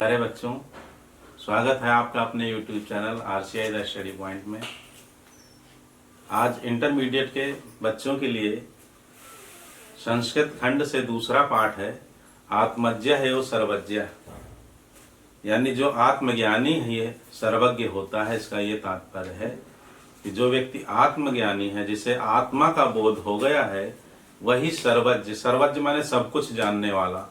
प्यारे बच्चों, स्वागत है आपका अपने YouTube channel RCI the study point में। आज इंटरमीडिएट के बच्चों के लिए संस्कृत खंड से दूसरा पाठ है आत्मज्ञ है वो सर्वज्ञ, यानी जो आत्मज्ञानी है ये सर्वज्ञ होता है। इसका ये तात्पर्य है कि जो व्यक्ति आत्मज्ञानी है, जिसे आत्मा का बोध हो गया है, वही सर्वज्ञ। सर्वज्ञ माने सब कुछ जानने वाला।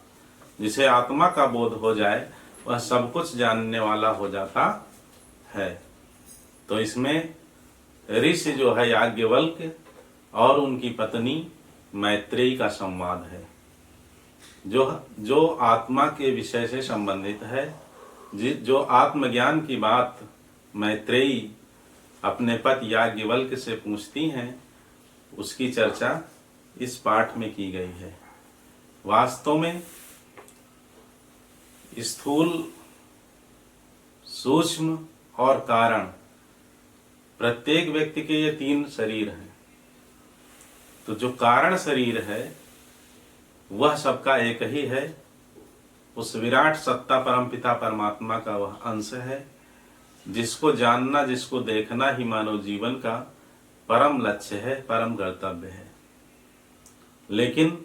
जिसे आत्मा का बोध हो जाए वह सब कुछ जानने वाला हो जाता है। तो इसमें ऋषि जो है याज्ञवल्क्य और उनकी पत्नी मैत्रेयी का संवाद है, जो आत्मा के विषय से संबंधित है। जो आत्मज्ञान की बात मैत्रेयी अपने पति याज्ञवल्क्य से पूछती हैं, उसकी चर्चा इस पाठ में की गई है। वास्तव में स्थूल, सूक्ष्म और कारण, प्रत्येक व्यक्ति के ये तीन शरीर हैं। तो जो कारण शरीर है वह सबका एक ही है, उस विराट सत्ता परमपिता परमात्मा का वह अंश है, जिसको जानना, जिसको देखना ही मानव जीवन का परम लक्ष्य है, परम कर्तव्य है। लेकिन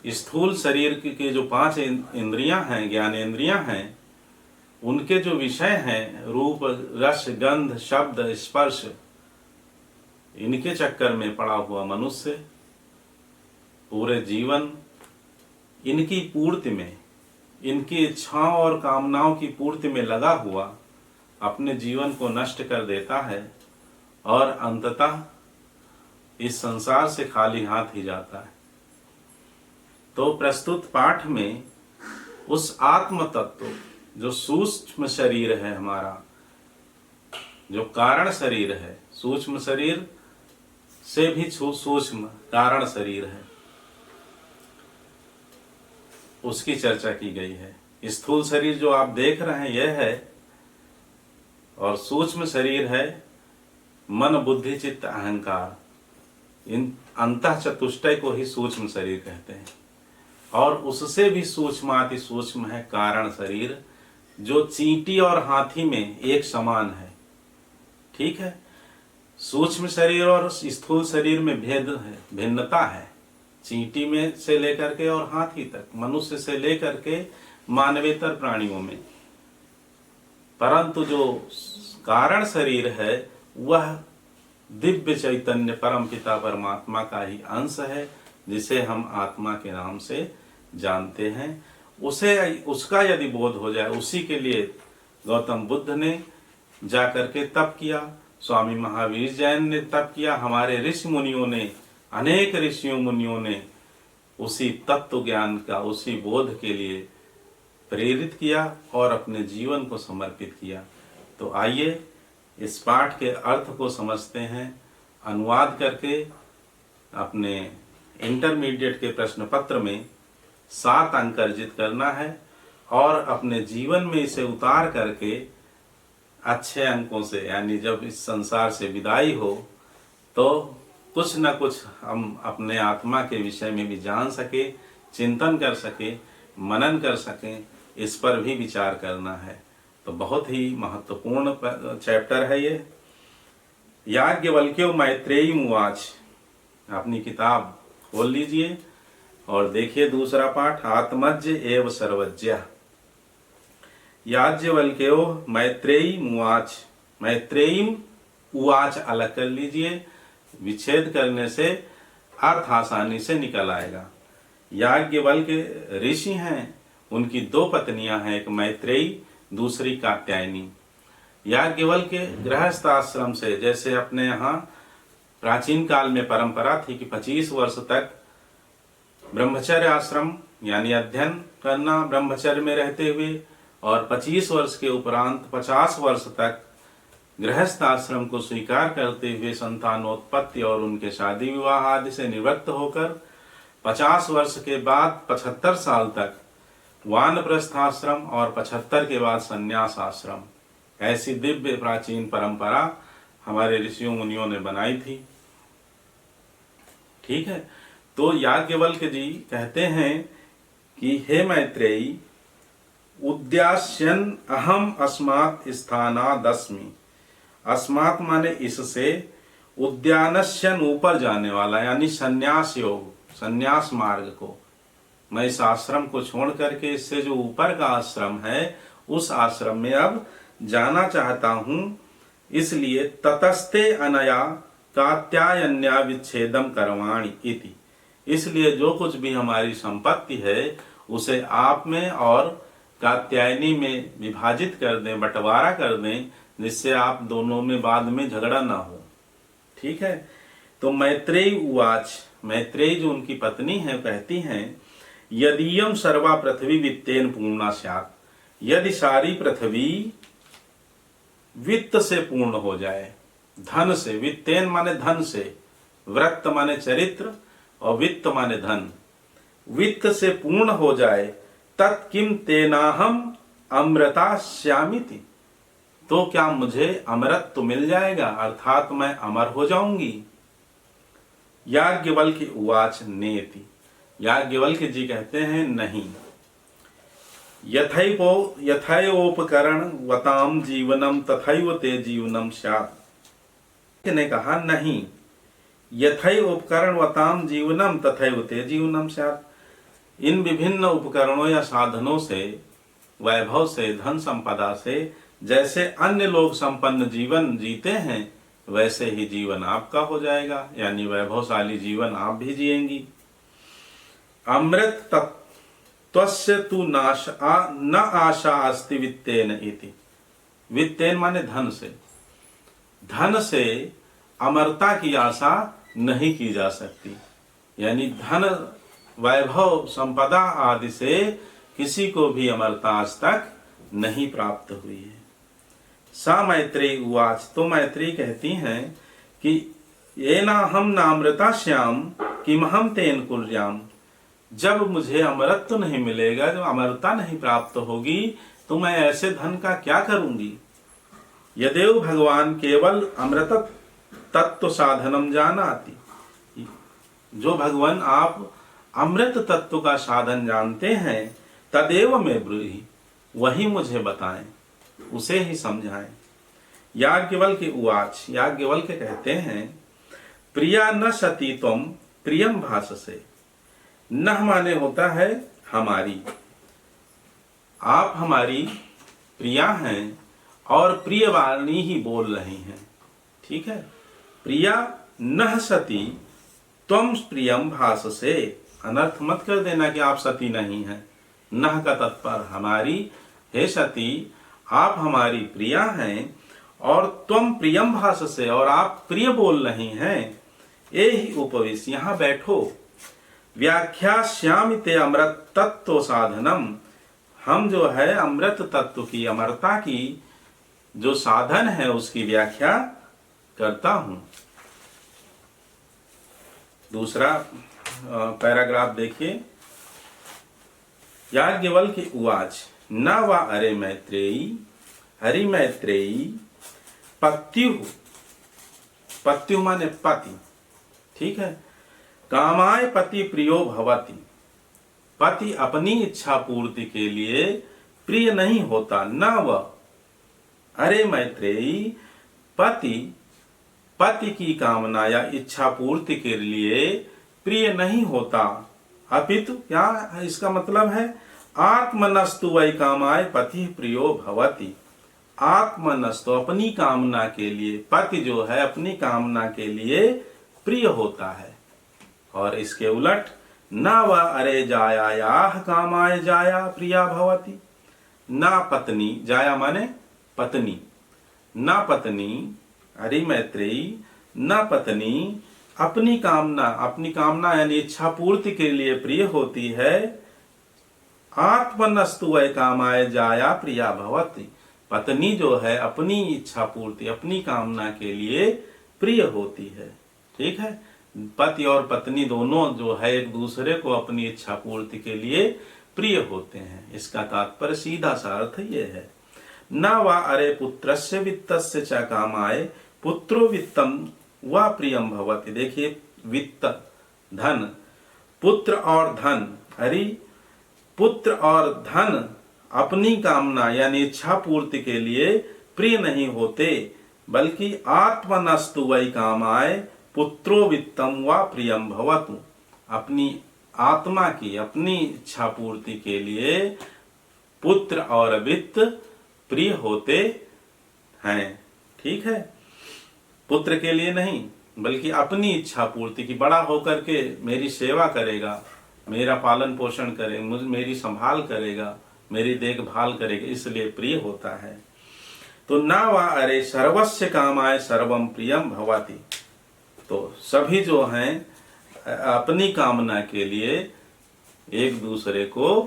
स्थूल शरीर के जो 5 इंद्रियां हैं, ज्ञानेंद्रियां हैं, उनके जो विषय हैं रूप, रस, गंध, शब्द, स्पर्श, इनके चक्कर में पड़ा हुआ मनुष्य पूरे जीवन इनकी पूर्ति में, इनकी इच्छाओं और कामनाओं की पूर्ति में लगा हुआ अपने जीवन को नष्ट कर देता है और अंततः इस संसार से खाली हाथ ही जाता है। तो प्रस्तुत पाठ में उस आत्म तत्व, जो सूक्ष्म शरीर है हमारा, जो कारण शरीर है, सूक्ष्म शरीर से भी सूक्ष्म कारण शरीर है, उसकी चर्चा की गई है। स्थूल शरीर जो आप देख रहे हैं यह है, और सूक्ष्म शरीर है मन, बुद्धि, चित्त, अहंकार। इन अंतः चतुष्टय को ही सूक्ष्म शरीर कहते हैं। और उससे भी सूक्ष्माति सूक्ष्म है कारण शरीर, जो चींटी और हाथी में एक समान है। ठीक है, सूक्ष्म शरीर और स्थूल शरीर में भेद है, भिन्नता है। चींटी में से लेकर के और हाथी तक, मनुष्य से लेकर के मानवेतर प्राणियों में। परंतु जो कारण शरीर है वह दिव्य चैतन्य परमपिता परमात्मा का ही अंश है, जिसे हम आत्मा के नाम से जानते हैं। उसका यदि बोध हो जाए, उसी के लिए गौतम बुद्ध ने जाकर के तप किया, स्वामी महावीर जैन ने तप किया, हमारे ऋषि मुनियों ने, अनेक ऋषियों मुनियों ने उसी तत्व ज्ञान का, उसी बोध के लिए प्रेरित किया और अपने जीवन को समर्पित किया। तो आइए इस पाठ के अर्थ को समझते हैं, अनुवाद करके अपने इंटरमीडिएट के प्रश्न पत्र में 7 अंक अर्जित करना है और अपने जीवन में इसे उतार करके अच्छे अंकों से, यानी जब इस संसार से विदाई हो तो कुछ न कुछ हम अपने आत्मा के विषय में भी जान सके, चिंतन कर सके, मनन कर सकें, इस पर भी विचार करना है। तो बहुत ही महत्वपूर्ण चैप्टर है ये। याज्ञवल्क्यो मैत्रेयी उवाच। अपनी किताब खोल लीजिए और देखिए दूसरा पाठ, आत्मज्ञ एव सर्वज्ञ। याज्ञवल्क्यो मैत्रेयी उवाच। मैत्रेयी उवाच अलग कर लीजिए, विच्छेद करने से अर्थ आसानी से निकल आएगा। याज्ञवल्क्य ऋषि हैं, उनकी 2 पत्नियां हैं, एक मैत्रेयी, दूसरी कात्यायनी। याज्ञवल्क्य गृहस्थ आश्रम से, जैसे अपने यहाँ प्राचीन काल में परंपरा थी कि 25 वर्ष तक ब्रह्मचर्य आश्रम यानी अध्ययन करना ब्रह्मचर्य में रहते हुए, और 25 वर्ष के उपरांत 50 वर्ष तक गृहस्थ आश्रम को स्वीकार करते हुए संतानोत्पत्ति और उनके शादी विवाह आदि से निवृत्त होकर 50 वर्ष के बाद 75 साल तक वानप्रस्थ आश्रम और 75 के बाद संन्यास आश्रम, ऐसी दिव्य प्राचीन परंपरा हमारे ऋषियों मुनियों ने बनाई थी। ठीक है, तो याज्ञवल्क्य जी कहते हैं कि हे मैत्रेयी, उद्यास्यन अहम अस्मात् स्थानादस्मि। अस्मात् माने इससे, उद्यानस्यन ऊपर जाने वाला, यानी संन्यास योग, संन्यास मार्ग को, मैं इस आश्रम को छोड़ करके इससे जो ऊपर का आश्रम है उस आश्रम में अब जाना चाहता हूं। इसलिए ततस्ते अनया कात्यायन्या विच्छेदम करवाणि इति। इसलिए जो कुछ भी हमारी संपत्ति है उसे आप में और कात्यायनी में विभाजित कर दें, बंटवारा कर दें, जिससे आप दोनों में बाद में झगड़ा ना हो। ठीक है। तो मैत्रेयी उवाच, मैत्रेयी जो उनकी पत्नी है कहती हैं, यदीयम सर्वा पृथ्वी वित्तेन पूर्णा स्यात्। यदि सारी पृथ्वी वित्त से पूर्ण हो जाए, धन से, वित्तेन माने धन से, वृत्त माने चरित्र और वित्त माने धन, वित्त से पूर्ण हो जाए, तत्किम तेनाहम अमृतास्यामिति। तो क्या मुझे अमृत तो मिल जाएगा, अर्थात मैं अमर हो जाऊंगी। याज्ञवल्क्य उवाच नेति। याज्ञवल्क्य जी कहते हैं नहीं। यथैवोपकरण वताम जीवनम तथैव ते जीवनम स्यात्। ने कहा नहीं, यथैवोपकरण वताम जीवनम तथैव ते जीवनम स्यात्। इन विभिन्न उपकरणों या साधनों से, वैभव से, धन संपदा से जैसे अन्य लोग संपन्न जीवन जीते हैं वैसे ही जीवन आपका हो जाएगा, यानी वैभवशाली जीवन आप भी जिएंगी। अमृत तत्वस्य तु न आशा अस्ति वित्तेन इति। वित्तेन माने धन से, धन से अमरता की आशा नहीं की जा सकती, यानी धन, वैभव, संपदा आदि से किसी को भी अमरता आज तक नहीं प्राप्त हुई है। सा मैत्रेयी उवाच। तो मैत्रेयी कहती हैं कि ये ना हम नामृता श्याम किमहम तेन कुर्याम। जब मुझे अमृत तो नहीं मिलेगा, जब अमरता नहीं प्राप्त होगी, तो मैं ऐसे धन का क्या करूंगी। यदेव भगवान केवल अमृत तत्व साधनम जानाति। जो भगवान आप अमृत तत्व का साधन जानते हैं, तदेव में ब्रूहि, वही मुझे बताएं, उसे ही समझाएं। याज्ञवल्क्य उवाच। याज्ञवल्क्य कहते हैं, प्रिया न सती त्वम प्रियम भाससे। न माने होता है हमारी, आप हमारी प्रिया हैं और प्रिय वाणी ही बोल रही हैं। ठीक है। प्रिया न सती त्वम प्रियम भाससे। अनर्थ मत कर देना कि आप सती नहीं हैं। नह का तत्पर हमारी, हे सती आप हमारी प्रिया हैं, और त्वम प्रियम भाससे, और आप प्रिय बोल रही हैं। ए ही उपवेश, यहां बैठो। व्याख्यास्यामि ते अमृत तत्व साधनम। हम जो है अमृत तत्व की, अमरता की जो साधन है उसकी व्याख्या करता हूं। दूसरा पैराग्राफ देखिए। याज्ञवल्क्य उवाच न वा अरे मैत्रेयी, हरि मैत्रेयी पत्यु, पत्यु माने पति। ठीक है। कामाय पति प्रियो भवति। पति अपनी इच्छा पूर्ति के लिए प्रिय नहीं होता। न व अरे मैत्रेयी, पति पति की कामना या इच्छा पूर्ति के लिए प्रिय नहीं होता, अपितु क्या इसका मतलब है, आत्मनस्तु वै कामाय पति प्रियो भवति। आत्मनस्तु अपनी कामना के लिए, पति जो है अपनी कामना के लिए प्रिय होता है। और इसके उलट न व अरे जायायाह कामाय जाया प्रिया भवति। न पत्नी, जाया माने पत्नी, न पत्नी, हरि मैत्रेयी न पत्नी अपनी कामना यानी इच्छा पूर्ति के लिए प्रिय होती है। आत्मनस्तु वै कामाय जाया प्रिया भवति। पत्नी जो है अपनी इच्छा पूर्ति, अपनी कामना के लिए प्रिय होती है। ठीक है। पति और पत्नी दोनों जो है एक दूसरे को अपनी इच्छा पूर्ति के लिए प्रिय होते हैं। इसका तात्पर्य सीधा सा अर्थ ये है। न वा अरे पुत्रस्य वित्तस्य च कामाय पुत्रो वित्तम वा प्रियम भवति। देखिए, वित्त धन, पुत्र और धन, हरि पुत्र और धन अपनी कामना यानी इच्छा पूर्ति के लिए प्रिय नहीं होते, बल्कि आत्मनस्तु वै कामाय पुत्रो वित्तम व प्रियम भवतु। अपनी आत्मा की अपनी इच्छा पूर्ति के लिए पुत्र और वित्त प्रिय होते हैं। ठीक है, पुत्र के लिए नहीं बल्कि अपनी इच्छा पूर्ति की, बड़ा होकर के मेरी सेवा करेगा, मेरा पालन पोषण करेगा, मेरी संभाल करेगा, मेरी देखभाल करेगा, इसलिए प्रिय होता है। तो ना वा अरे सर्वस्य कामाय सर्वम प्रियम भवति। तो सभी जो हैं अपनी कामना के लिए एक दूसरे को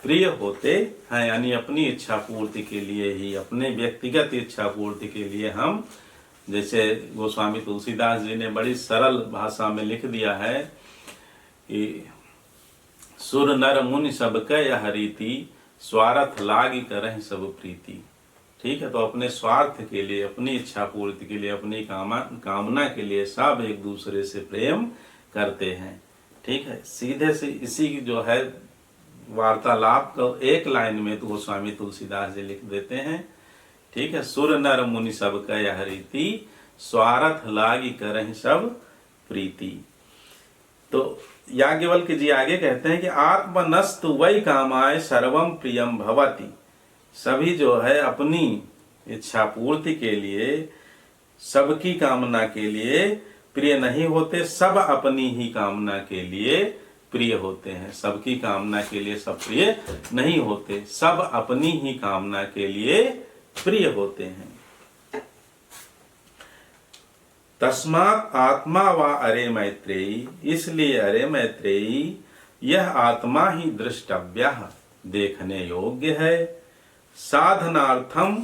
प्रिय होते हैं, यानी अपनी इच्छा पूर्ति के लिए ही, अपने व्यक्तिगत इच्छा पूर्ति के लिए हम, जैसे गोस्वामी तुलसीदास जी ने बड़ी सरल भाषा में लिख दिया है कि सुर नर मुनि सब कह हरीति, स्वार्थ लागी करहि सब प्रीति। ठीक है, तो अपने स्वार्थ के लिए, अपनी इच्छा पूर्ति के लिए, अपनी कामना के लिए सब एक दूसरे से प्रेम करते हैं। ठीक है, सीधे से इसी जो है वार्तालाप को एक लाइन में तो गोस्वामी तुलसीदास जी लिख देते हैं। ठीक है, सुर नर मुनि सब कह हरीति, स्वार्थ लागी करहि सब प्रीति। तो याज्ञवल्क्य जी आगे कहते हैं कि आत्मनस्तु वै कामाय सर्वम प्रियम भवति। सभी जो है अपनी इच्छा पूर्ति के लिए, सबकी कामना के लिए प्रिय नहीं होते, सब अपनी ही कामना के लिए प्रिय होते हैं। सबकी कामना के लिए सब प्रिय नहीं होते, सब अपनी ही कामना के लिए प्रिय होते हैं। तस्मात् आत्मा वा अरे मैत्रेयी, इसलिए अरे मैत्रेयी यह आत्मा ही दृष्टव्य, देखने योग्य है। साधनार्थम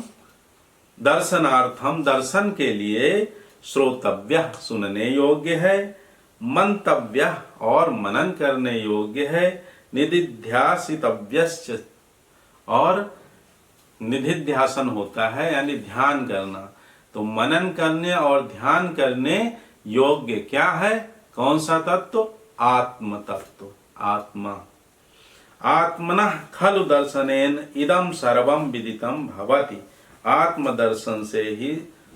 दर्शनार्थम, दर्शन के लिए श्रोतव्य, सुनने योग्य है। मंतव्य, और मनन करने योग्य है। निधिध्यासितव्यश्च, और निधिध्यासन होता है यानी ध्यान करना। तो मनन करने और ध्यान करने योग्य क्या है? कौन सा तत्व? आत्म तत्व, आत्मा। आत्मनः खलु दर्शनेन इदं सर्वं विदितं भवति। आत्म दर्शन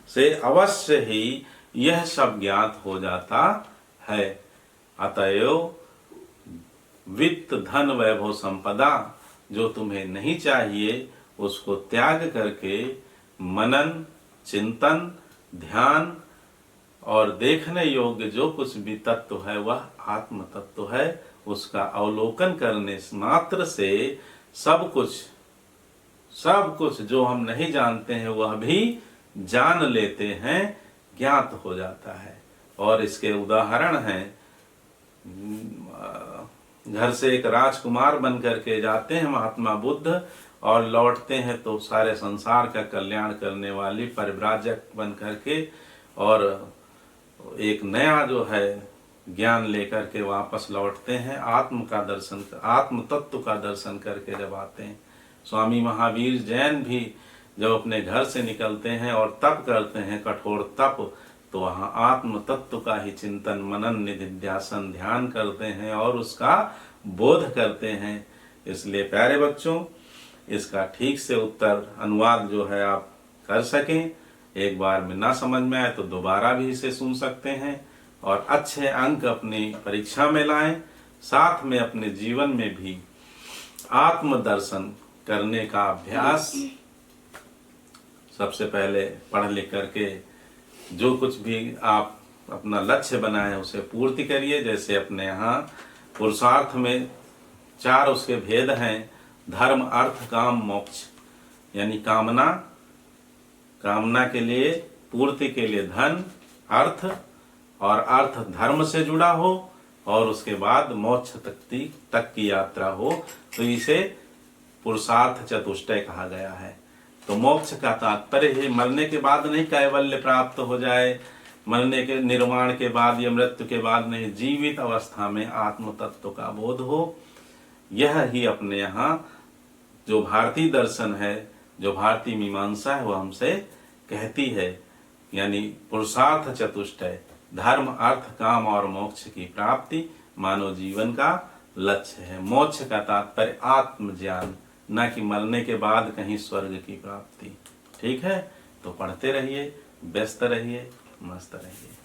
से अवश्य ही यह सब ज्ञात हो जाता है। अतएव वित्त, धन, वैभव, संपदा जो तुम्हें नहीं चाहिए उसको त्याग करके मनन, चिंतन, ध्यान और देखने योग्य जो कुछ भी तत्व है वह आत्म तत्व है। उसका अवलोकन करने मात्र से सब कुछ जो हम नहीं जानते हैं वह भी जान लेते हैं, ज्ञात हो जाता है। और इसके उदाहरण हैं, घर से एक राजकुमार बन करके जाते हैं महात्मा बुद्ध और लौटते हैं तो सारे संसार का कल्याण करने वाली परिव्राजक बन करके और एक नया जो है ज्ञान लेकर के वापस लौटते हैं। आत्म तत्व का दर्शन करके जब आते हैं। स्वामी महावीर जैन भी जब अपने घर से निकलते हैं और तप करते हैं, कठोर तप, तो वहाँ आत्म तत्व का ही चिंतन, मनन, निधिध्यासन, ध्यान करते हैं और उसका बोध करते हैं। इसलिए प्यारे बच्चों, इसका ठीक से उत्तर अनुवाद जो है आप कर सकें, एक बार में ना समझ में आए तो दोबारा भी इसे सुन सकते हैं और अच्छे अंक अपनी परीक्षा में लाएं। साथ में अपने जीवन में भी आत्म दर्शन करने का अभ्यास सबसे पहले पढ़ लिख करके जो कुछ भी आप अपना लक्ष्य बनाए उसे पूर्ति करिए। जैसे अपने यहाँ पुरुषार्थ में 4 उसके भेद हैं, धर्म, अर्थ, काम, मोक्ष। यानी कामना के लिए, पूर्ति के लिए धन, अर्थ, और अर्थ धर्म से जुड़ा हो और उसके बाद मोक्ष तक की यात्रा हो, तो इसे पुरुषार्थ चतुष्टय कहा गया है। तो मोक्ष का तात्पर्य है मरने के बाद नहीं कैवल्य प्राप्त हो जाए, मरने के निर्वाण के बाद या मृत्यु के बाद नहीं, जीवित अवस्था में आत्म तत्व का बोध हो। यह ही अपने यहाँ जो भारतीय दर्शन है, जो भारतीय मीमांसा है, वह हमसे कहती है। यानी पुरुषार्थ चतुष्टय, धर्म, अर्थ, काम और मोक्ष की प्राप्ति मानव जीवन का लक्ष्य है। मोक्ष का तात्पर्य आत्मज्ञान, ना कि मरने के बाद कहीं स्वर्ग की प्राप्ति। ठीक है, तो पढ़ते रहिए, व्यस्त रहिए, मस्त रहिए।